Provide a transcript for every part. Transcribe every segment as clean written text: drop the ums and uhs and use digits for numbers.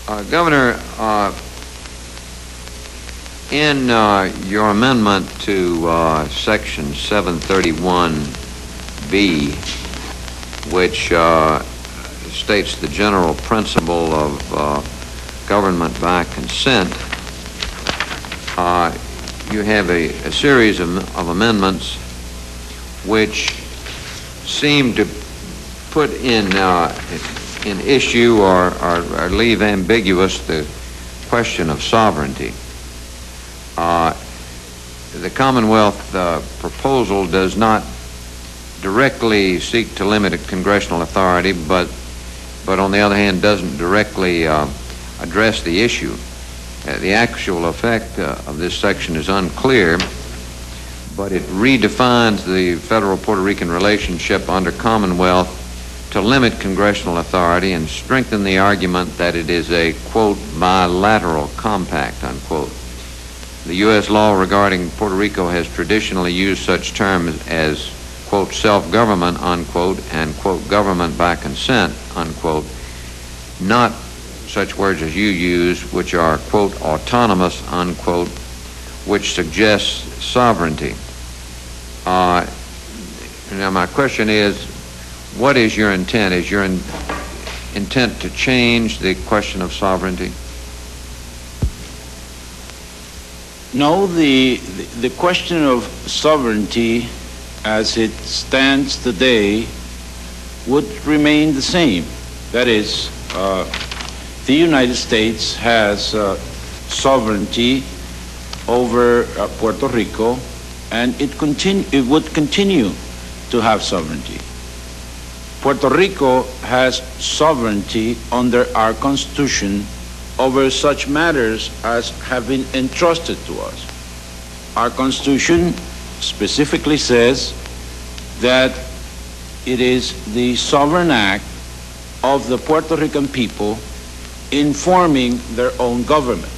Governor, in your amendment to Section 731B, which states the general principle of government by consent, you have a series of amendments which seem to put in issue or leave ambiguous the question of sovereignty. The Commonwealth proposal does not directly seek to limit congressional authority, but on the other hand doesn't directly address the issue. The actual effect of this section is unclear, but it redefines the federal-Puerto Rican relationship under Commonwealth to limit congressional authority and strengthen the argument that it is a, quote, bilateral compact, unquote. The U.S. law regarding Puerto Rico has traditionally used such terms as, quote, self-government, unquote, and, quote, government by consent, unquote, not such words as you use, which are, quote, autonomous, unquote, which suggests sovereignty. Now, my question is, what is your intent? Is your intent to change the question of sovereignty? No, the question of sovereignty as it stands today would remain the same. That is, the United States has sovereignty over Puerto Rico, and it would continue to have sovereignty. Puerto Rico has sovereignty under our Constitution over such matters as have been entrusted to us. Our Constitution specifically says that it is the sovereign act of the Puerto Rican people in forming their own government.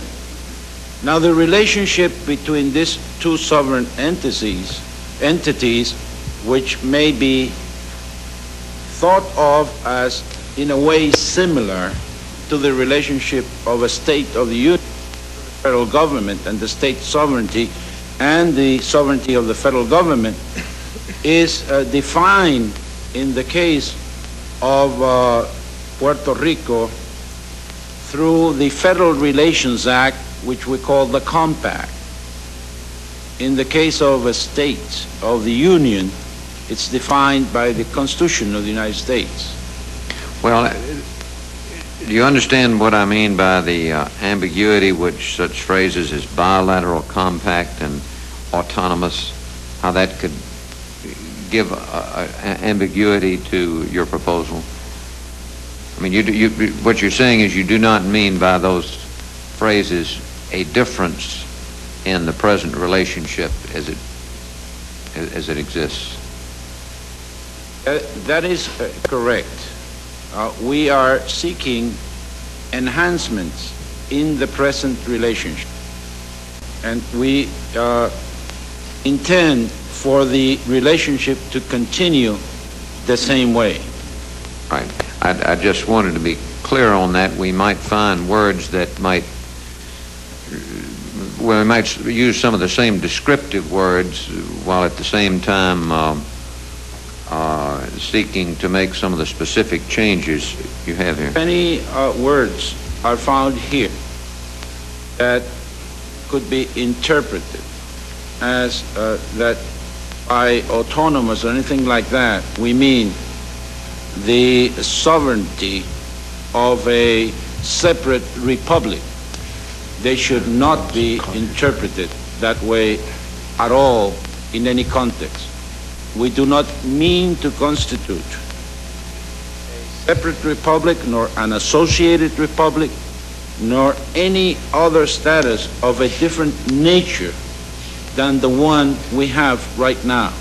Now, the relationship between these two sovereign entities, which may be thought of as in a way similar to the relationship of a state of the union, the federal government, and the state sovereignty and the sovereignty of the federal government, is defined in the case of Puerto Rico through the Federal Relations Act, which we call the Compact. In the case of a state of the Union, it's defined by the Constitution of the United States. Well, do you understand what I mean by the ambiguity which such phrases as bilateral compact and autonomous, how that could give ambiguity to your proposal? I mean, what you're saying is you do not mean by those phrases a difference in the present relationship as it exists. That is correct. We are seeking enhancements in the present relationship, and we intend for the relationship to continue the same way. Right. I just wanted to be clear on that. We might find words that might, well, we might use some of the same descriptive words while at the same time seeking to make some of the specific changes you have here. Many words are found here that could be interpreted as that by autonomous or anything like that, we mean the sovereignty of a separate republic. They should not be interpreted that way at all in any context. We do not mean to constitute a separate republic, nor an associated republic, nor any other status of a different nature than the one we have right now.